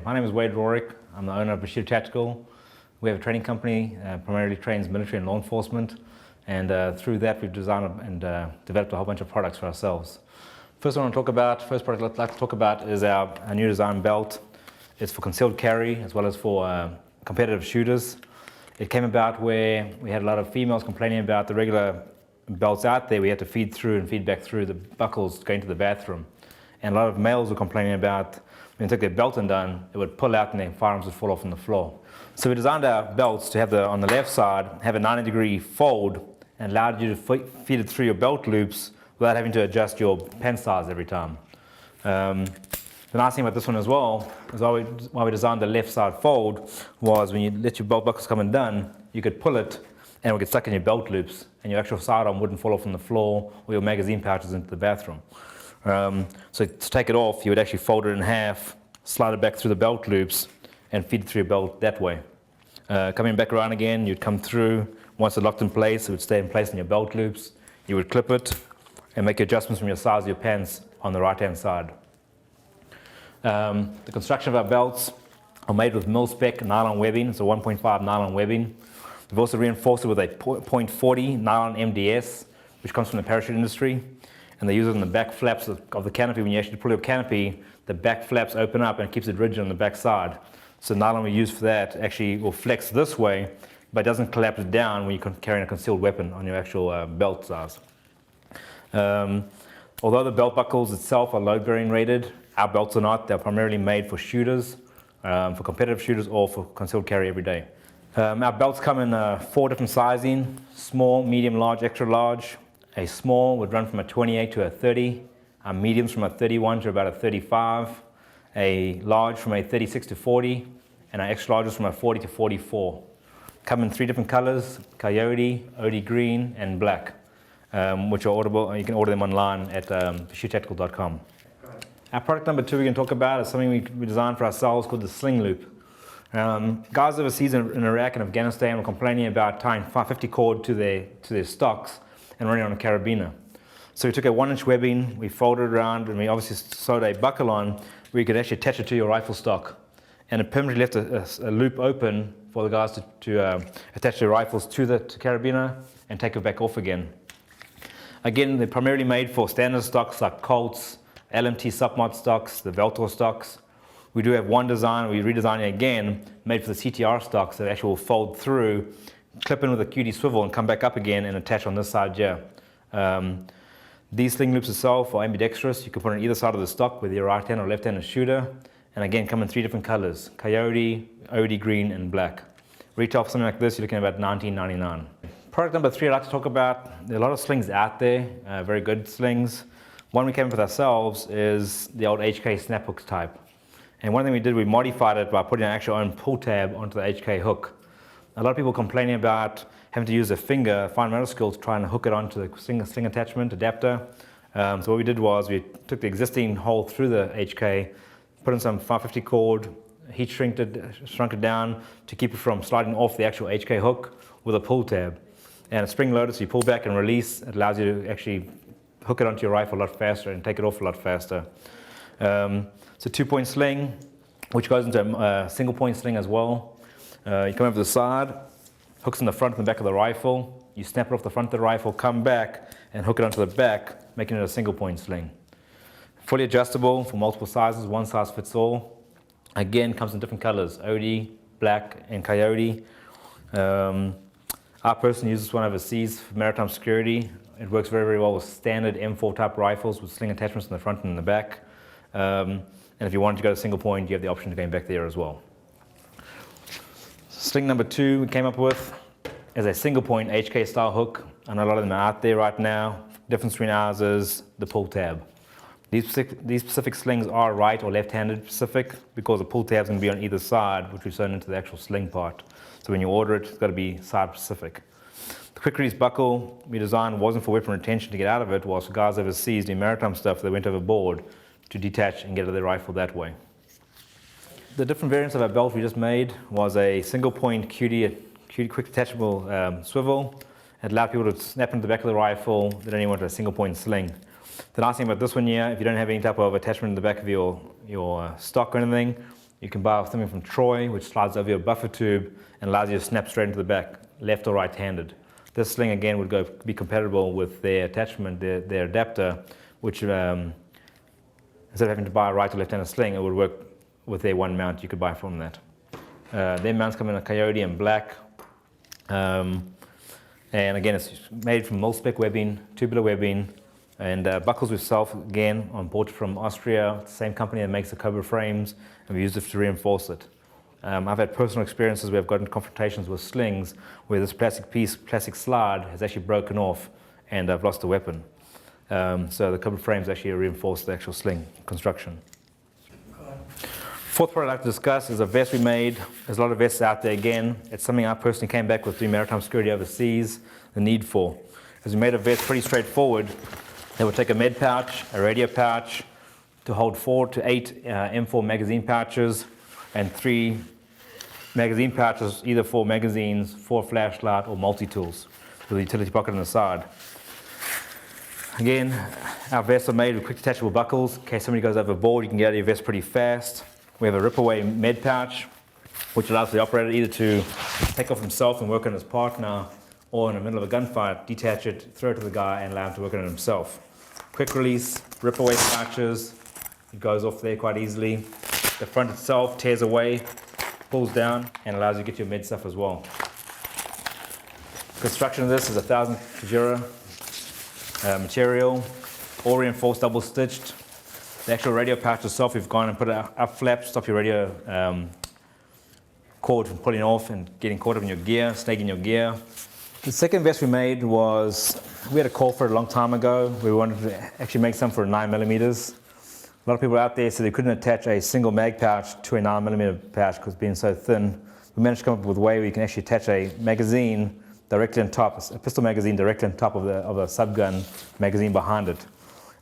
My name is Wade Rorick. I'm the owner of Bushido Tactical. We have a training company, primarily trains military and law enforcement, and through that we've designed and developed a whole bunch of products for ourselves. First product I'd like to talk about is our new design belt. It's for concealed carry as well as for competitive shooters. It came about where we had a lot of females complaining about the regular belts out there. We had to feed through and feed back through the buckles going to the bathroom. And a lot of males were complaining about when they took their belt undone, it would pull out and their firearms would fall off on the floor. So we designed our belts to have on the left side, have a 90-degree fold and allowed you to feed it through your belt loops without having to adjust your pen size every time. The nice thing about this one as well is why we designed the left side fold was when you let your belt buckles come undone, you could pull it and it would get stuck in your belt loops and your actual sidearm wouldn't fall off on the floor or your magazine pouches into the bathroom. So to take it off, you would actually fold it in half, slide it back through the belt loops, and feed it through your belt that way. Coming back around again, you'd come through. Once it's locked in place, it would stay in place in your belt loops. You would clip it and make adjustments from your size of your pants on the right-hand side. The construction of our belts are made with mil-spec nylon webbing, so 1.5 nylon webbing. We've also reinforced it with a .40 nylon MDS, which comes from the parachute industry. And they use it on the back flaps of the canopy. When you actually pull your canopy, the back flaps open up and it keeps it rigid on the back side. So nylon we use for that actually will flex this way, but it doesn't collapse down when you're carrying a concealed weapon on your actual belt size. Although the belt buckles itself are load-bearing rated, our belts are not. They're primarily made for shooters, for competitive shooters or for concealed carry every day. Our belts come in 4 different sizing: small, medium, large, extra large. A small would run from a 28 to a 30, a mediums from a 31 to about a 35, a large from a 36 to 40, and our extra large is from a 40 to 44. Come in 3 different colors: coyote, OD green, and black, which are orderable. You can order them online at bushidotactical.com. Our product number 2 we're going to talk about is something we designed for ourselves called the sling loop. Guys overseas in Iraq and Afghanistan were complaining about tying 550 cord to their stocks and running on a carabiner. So we took a 1-inch webbing, we folded it around, and we obviously sewed a buckle on where you could actually attach it to your rifle stock. And it permanently left a loop open for the guys to attach their rifles to the carabiner and take it back off again. Again, they're primarily made for standard stocks like Colts, LMT submod stocks, the Veltor stocks. We do have one design, we redesigned it again, made for the CTR stocks that actually will fold through, clip in with a QD swivel and come back up again and attach on this side here. These sling loops itself are ambidextrous. You can put on either side of the stock with your right hand or left handed shooter. And again, come in 3 different colors: coyote, OD green, and black. Retail for something like this, you're looking at about $19.99. Product number 3 I'd like to talk about. There are a lot of slings out there, very good slings. One we came up with ourselves is the old HK snap hooks type. And one thing we did, we modified it by putting an actual own pull tab onto the HK hook. A lot of people complaining about having to use a finger, fine motor skill, to try and hook it onto the sling attachment adapter. So what we did was we took the existing hole through the HK, put in some 550 cord, heat shrunk it down to keep it from sliding off the actual HK hook with a pull tab. And it's spring loaded, so you pull back and release. It allows you to actually hook it onto your rifle a lot faster and take it off a lot faster. It's a 2-point sling, which goes into a single point sling as well. You come over the side, hooks in the front and the back of the rifle. You snap it off the front of the rifle, come back, and hook it onto the back, making it a single point sling. Fully adjustable for multiple sizes, one size fits all. Again, comes in different colors: OD, black, and coyote. I personally use this one overseas for maritime security. It works very, very well with standard M4 type rifles with sling attachments in the front and in the back. And if you wanted to go to single point, you have the option of going back there as well. Sling number 2 we came up with is a single point HK style hook. I know a lot of them are out there right now. Difference between ours is the pull tab. These specific slings are right or left-handed specific because the pull tabs can be on either side, which we've sewn into the actual sling part. So when you order it, it's got to be side specific. The quick release buckle we designed wasn't for weapon retention to get out of it, was for guys overseas doing maritime stuff that went overboard to detach and get out of their rifle that way. The different variants of our belt we just made was a single point QD quick detachable swivel. It allowed people to snap into the back of the rifle. They only wanted a single point sling. The nice thing about this one here, if you don't have any type of attachment in the back of your stock or anything, you can buy something from Troy, which slides over your buffer tube and allows you to snap straight into the back, left or right-handed. This sling again would be compatible with their attachment, their adapter, which instead of having to buy a right or left-handed sling, it would work with their one mount you could buy from that. Their mounts come in a coyote and black. And again, it's made from mil-spec webbing, tubular webbing, and buckles itself, again, imported from Austria, the same company that makes the Cobra frames, and we used it to reinforce it. I've had personal experiences where I've gotten confrontations with slings where this plastic slide has actually broken off and I've lost the weapon. So the Cobra frames actually reinforce the actual sling construction. Fourth product I'd like to discuss is a vest we made. There's a lot of vests out there again. It's something I personally came back with doing maritime security overseas, the need for. As we made a vest pretty straightforward, it would take a med pouch, a radio pouch, to hold 4 to 8 M4 magazine pouches, and 3 magazine pouches, either for magazines, for a flashlight, or multi-tools, with a utility pocket on the side. Again, our vests are made with quick detachable buckles. In case somebody goes overboard, you can get out of your vest pretty fast. We have a rip-away med pouch, which allows the operator either to take off himself and work on his partner, or in the middle of a gunfight, detach it, throw it to the guy, and allow him to work on it himself. Quick release, rip-away pouches. It goes off there quite easily. The front itself tears away, pulls down, and allows you to get your med stuff as well. Construction of this is 1000 Fujira material, all reinforced, double stitched. The actual radio pouch itself, we've gone and put an up flap, stop your radio cord from pulling off and getting caught up in your gear, snagging your gear. The second vest we made was, we had a call for it a long time ago. We wanted to actually make some for 9mm. A lot of people out there said they couldn't attach a single mag pouch to a 9mm pouch because being so thin. We managed to come up with a way where you can actually attach a magazine directly on top, a pistol magazine directly on top of a subgun magazine behind it.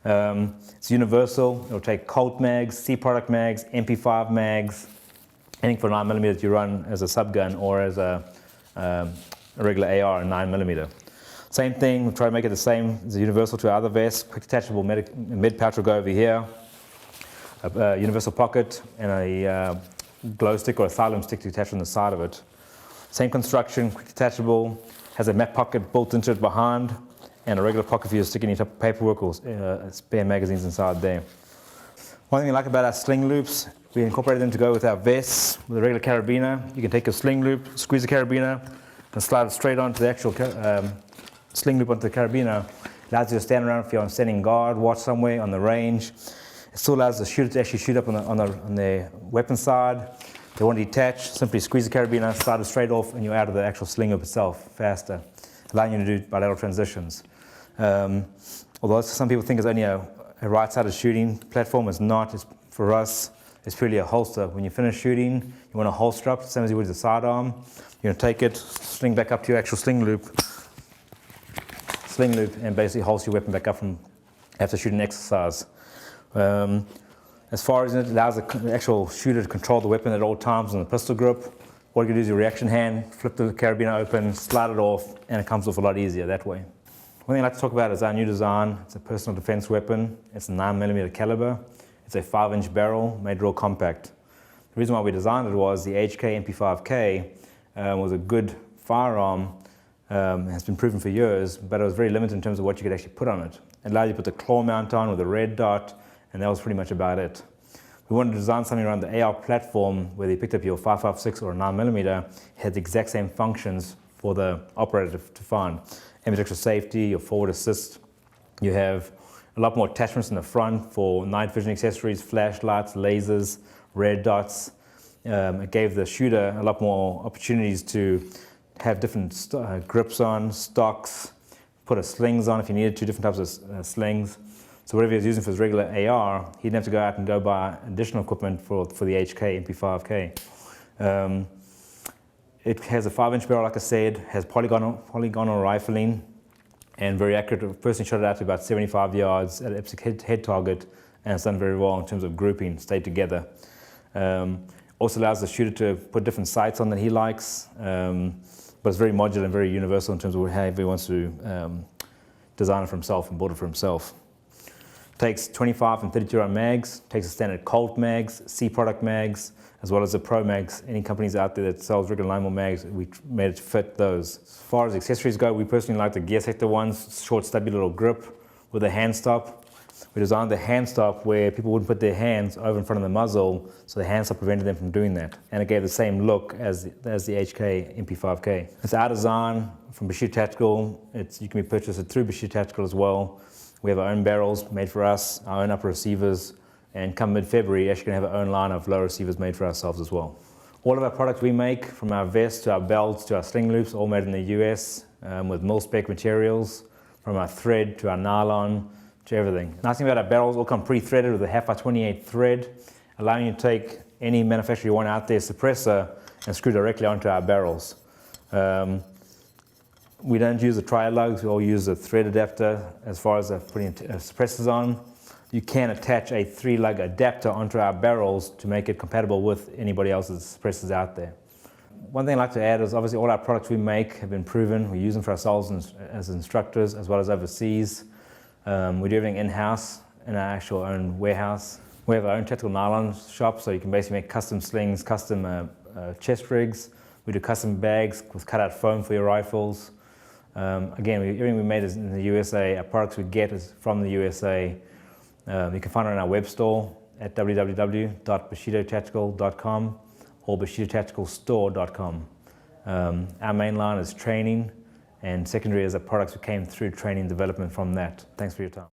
It's universal. It'll take Colt mags, C product mags, MP5 mags, anything for 9mm that you run as a subgun or as a regular AR in 9mm. Same thing, we'll try to make it the same. It's universal to our other vests. Quick detachable mid pouch will go over here. A universal pocket and a glow stick or asylum stick to attach on the side of it. Same construction, quick detachable, has a map pocket built into it behind, and a regular pocket for you to stick any type of paperwork or spare magazines inside there. One thing I like about our sling loops, we incorporated them to go with our vests with a regular carabiner. You can take your sling loop, squeeze the carabiner, and slide it straight onto the actual sling loop onto the carabiner. Allows you to stand around if you're on standing guard, watch somewhere on the range. It still allows the shooter to actually shoot up on their weapon side. If they want to detach, simply squeeze the carabiner, slide it straight off, and you're out of the actual sling loop itself faster, allowing you to do bilateral transitions. Although some people think it's only a right-sided shooting platform, it's not. It's, for us, it's purely a holster. When you finish shooting, you want to holster up, same as you would the sidearm. You're going to take it, sling back up to your actual sling loop, and basically holster your weapon back up from after shooting exercise. As far as it allows the actual shooter to control the weapon at all times on the pistol grip, all you can do is your reaction hand, flip the carabiner open, slide it off, and it comes off a lot easier that way. One thing I'd like to talk about is our new design. It's a personal defense weapon. It's a 9mm caliber. It's a 5-inch barrel made real compact. The reason why we designed it was the HK MP5K was a good firearm, has been proven for years, but it was very limited in terms of what you could actually put on it. It allowed you to put the claw mount on with a red dot, and that was pretty much about it. We wanted to design something around the AR platform where you picked up your 5.56 or a 9mm, had the exact same functions for the operator to find. Ambidextrous safety, your forward assist. You have a lot more attachments in the front for night vision accessories, flashlights, lasers, red dots. It gave the shooter a lot more opportunities to have different grips on, stocks, put a slings on if you needed to, different types of slings. So whatever he was using for his regular AR, he didn't have to go out and go buy additional equipment for the HK MP5K. It has a 5-inch barrel, like I said, has polygonal rifling, and very accurate. I personally shot it out to about 75 yards at an IPSC head target, and it's done very well in terms of grouping, stayed together. Also allows the shooter to put different sights on that he likes, but it's very modular and very universal in terms of how he wants to design it for himself and build it for himself. Takes 25 and 32 round mags, takes the standard Colt mags, C product mags, as well as the Pro mags. Any companies out there that sells regular 9mm mags, we made it to fit those. As far as accessories go, we personally like the gear sector ones, short stubby little grip with a hand stop. We designed the hand stop where people wouldn't put their hands over in front of the muzzle, so the hand stop prevented them from doing that. And it gave the same look as the HK MP5K. It's our design from Bushido Tactical. You can be purchased through Bushido Tactical as well. We have our own barrels made for us, our own upper receivers, and come mid-February, actually going to have our own line of low receivers made for ourselves as well. All of our products we make, from our vests to our belts to our sling loops, all made in the US with mil-spec materials, from our thread to our nylon to everything. Nice thing about our barrels, all come pre-threaded with a 1/2x28 thread, allowing you to take any manufacturer you want out there suppressor and screw directly onto our barrels. We don't use the tri-lugs, we all use a thread adapter as far as putting suppressors on. You can attach a 3-lug adapter onto our barrels to make it compatible with anybody else's suppressors out there. One thing I'd like to add is obviously all our products we make have been proven. We use them for ourselves as instructors as well as overseas. We do everything in-house in our actual own warehouse. We have our own tactical nylon shop, so you can basically make custom slings, custom chest rigs. We do custom bags with cutout foam for your rifles. Again, everything we made is in the USA. Our products we get is from the USA. You can find it on our web store at www.bushidotactical.com or bushidotacticalstore.com. Our main line is training, and secondary is the products we came through training development from that. Thanks for your time.